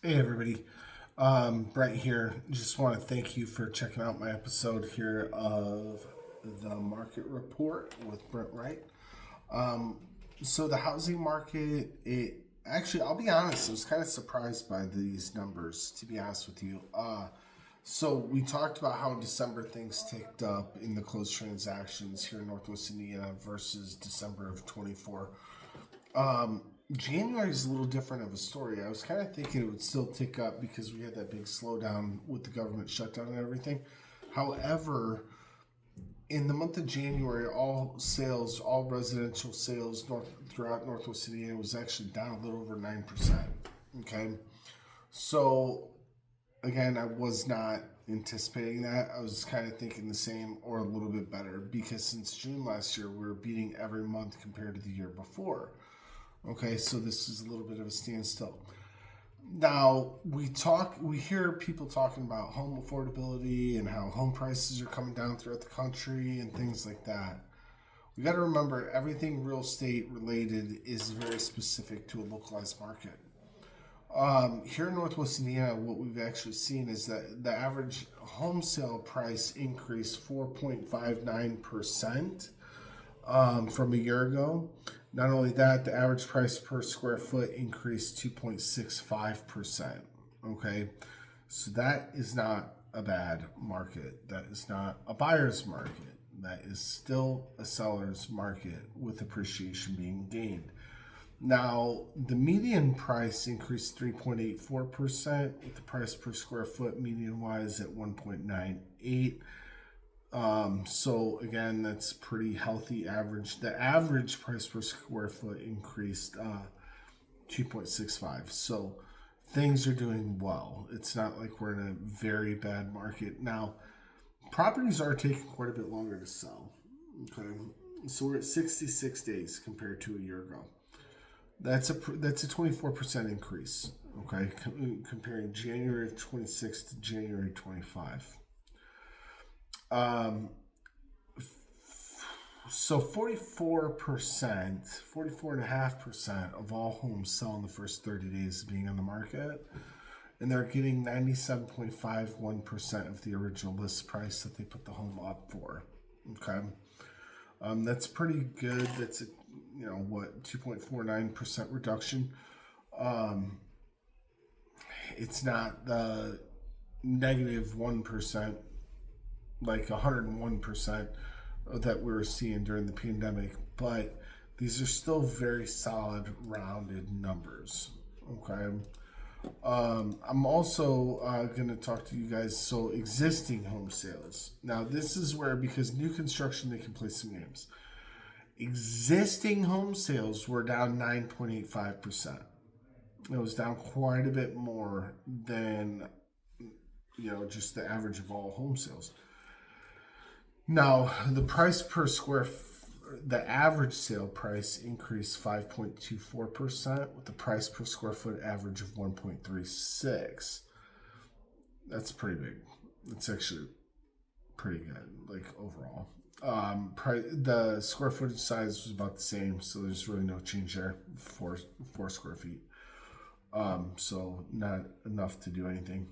Hey everybody, Brent here. Just want to thank you for checking out my episode here of the Market Report with Brent Wright. Um, so the housing market, it actually, I'll be honest, I was kind of surprised by these numbers, to be honest with you. So we talked about how in December things ticked up in the closed transactions here in Northwest Indiana versus December of 24. Um, January is a little different of a story. I was kind of thinking it would still tick up because we had that big slowdown with the government shutdown and everything. However, in the month of January, all sales, all residential sales throughout Northwest Indiana was actually down a little over 9%. Okay. So, again, I was not anticipating that. I was kind of thinking the same or a little bit better because since June last year, we were beating every month compared to the year before. Okay, so this is a little bit of a standstill. Now we hear people talking about home affordability and how home prices are coming down throughout the country and things like that. We got to remember everything real estate related is very specific to a localized market. Here in Northwest Indiana, what we've actually seen is that the average home sale price increased 4.59% from a year ago. Not only that, the average price per square foot increased 2.65%. Okay, so that is not a bad market. That is not a buyer's market. That is still a seller's market with appreciation being gained. Now, the median price increased 3.84%, with the price per square foot median wise at 1.98. So again, that's pretty healthy average. The average price per square foot increased 2.65. So things are doing well. It's not like we're in a very bad market. Now, properties are taking quite a bit longer to sell. Okay. So we're at 66 days compared to a year ago. That's a 24% increase. Okay, comparing January of 26 to January 25. Um, so 44%, 44.5% of all homes sell in the first 30 days of being on the market. And they're getting 97.51% of the original list price that they put the home up for. Okay. That's pretty good. That's a 2.49% reduction. Um, it's not the negative 1%, like 101% that we were seeing during the pandemic, but these are still very solid rounded numbers. Okay. I'm also going to talk to you guys. So, existing home sales. Now, this is where, because new construction, they can play some games. Existing home sales were down 9.85%. It was down quite a bit more than, just the average of all home sales. Now, the average sale price increased 5.24%, with the price per square foot average of 1.36. That's pretty big. It's actually pretty good, like overall. The square footage size was about the same, so there's really no change there. Four square feet. So not enough to do anything.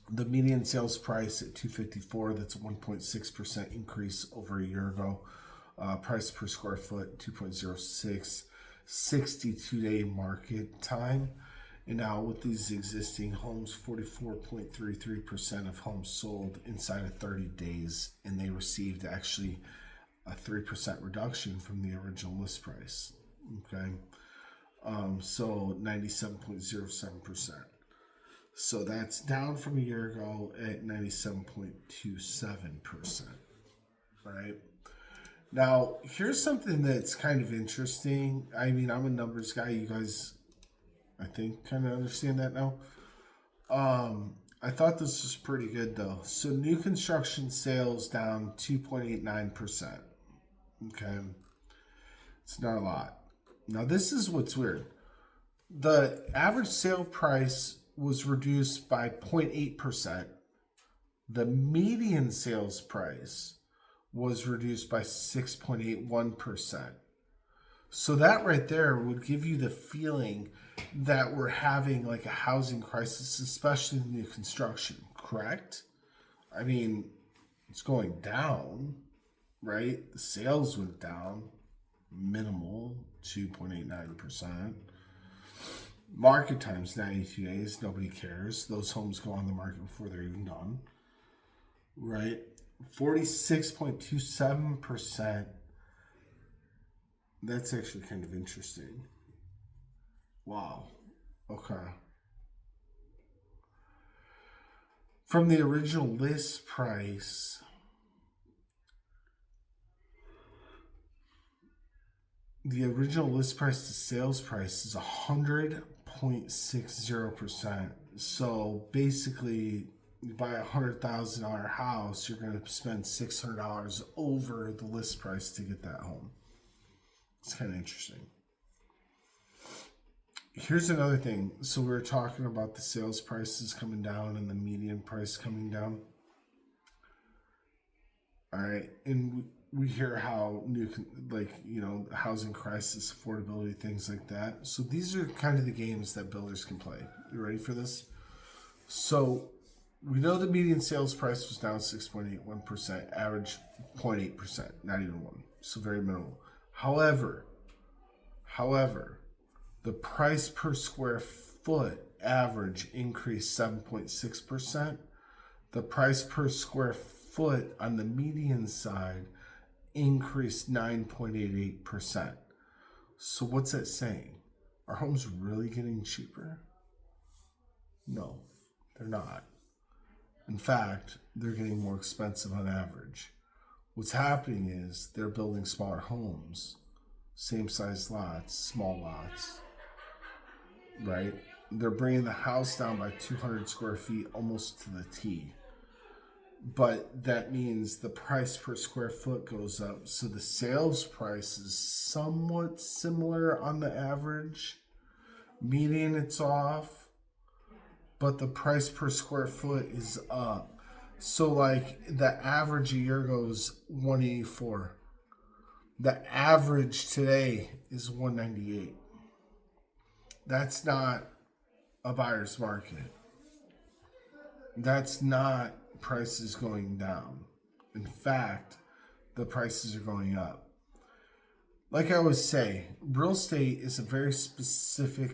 The median sales price at 254. That's a 1.6% increase over a year ago. Price per square foot 2.06. 62-day market time. And now with these existing homes, 44.33% of homes sold inside of 30 days, and they received actually a 3% reduction from the original list price. Okay, so 97.07%. So that's down from a year ago at 97.27%. Right. Now, here's something that's kind of interesting. I mean, I'm a numbers guy. You guys, I think, kind of understand that now. I thought this was pretty good though. So new construction sales down 2.89%. Okay. It's not a lot. Now this is what's weird. The average sale price was reduced by 0.8%. The median sales price was reduced by 6.81%. So that right there would give you the feeling that we're having like a housing crisis, especially in new construction, correct? I mean, it's going down, right? The sales went down, minimal, 2.89%. Market times 92 days, nobody cares. Those homes go on the market before they're even done, right? 46.27%. That's actually kind of interesting. Wow. Okay. From the original list price, the original list price to sales price is 100.60%. So basically, you buy a $100,000 house, you're going to spend $600 over the list price to get that home. It's kind of interesting. Here's another thing. So we were talking about the sales prices coming down and the median price coming down. All right, and we hear how housing crisis, affordability, things like that. So these are kind of the games that builders can play. You ready for this? So we know the median sales price was down 6.81%, average 0.8%, not even 1. So very minimal. However, the price per square foot average increased 7.6%. The price per square foot on the median side increased 9.88%. So what's that saying? Are homes really getting cheaper? No, they're not. In fact, they're getting more expensive on average. What's happening is they're building smaller homes, same size lots, small lots, right? They're bringing the house down by 200 square feet almost to the T. But that means the price per square foot goes up. So the sales price is somewhat similar on the average. Median, it's off. But the price per square foot is up. So like the average a year ago was 184. The average today is 198. That's not a buyer's market. That's not prices going down. In fact, the prices are going up. Like I always say, real estate is a very specific,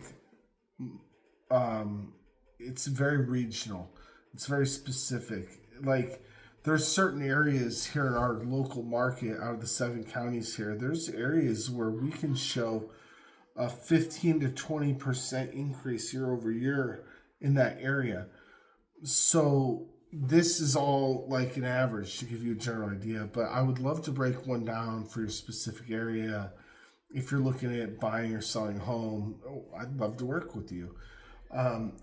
it's very regional. It's very specific. Like there's certain areas here in our local market out of the 7 counties here, there's areas where we can show a 15 to 20% increase year over year in that area. So this is all like an average to give you a general idea, but I would love to break one down for your specific area. If you're looking at buying or selling a home, I'd love to work with you.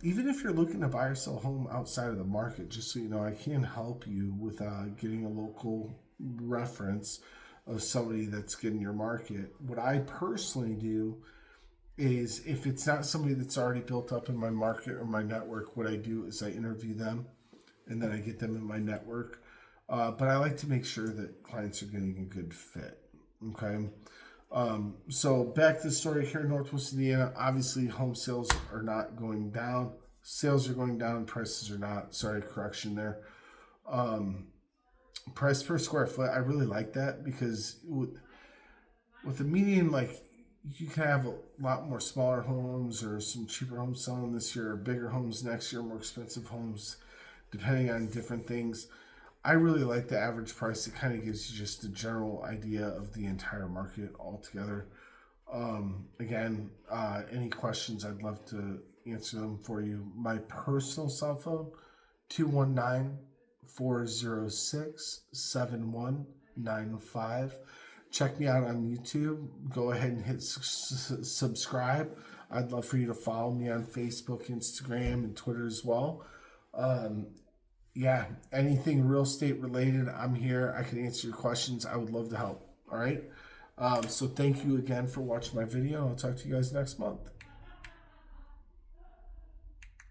Even if you're looking to buy or sell a home outside of the market, just so you know, I can help you with getting a local reference of somebody that's good in your market. What I personally do is if it's not somebody that's already built up in my market or my network, what I do is I interview them and then I get them in my network. But I like to make sure that clients are getting a good fit. Okay. So back to the story here in Northwest Indiana. Obviously, home sales are not going down. Sales are going down. Prices are not. Sorry, correction there. Price per square foot. I really like that because with the median, like you can have a lot more smaller homes or some cheaper homes selling this year, or bigger homes next year, more expensive homes, depending on different things. I really like the average price. It kind of gives you just a general idea of the entire market altogether. Again, any questions, I'd love to answer them for you. My personal cell phone, 219-406-7195. Check me out on YouTube. Go ahead and hit subscribe. I'd love for you to follow me on Facebook, Instagram, and Twitter as well. Yeah, anything real estate related, I'm here. I can answer your questions. I would love to help. All right. So thank you again for watching my video. I'll talk to you guys next month.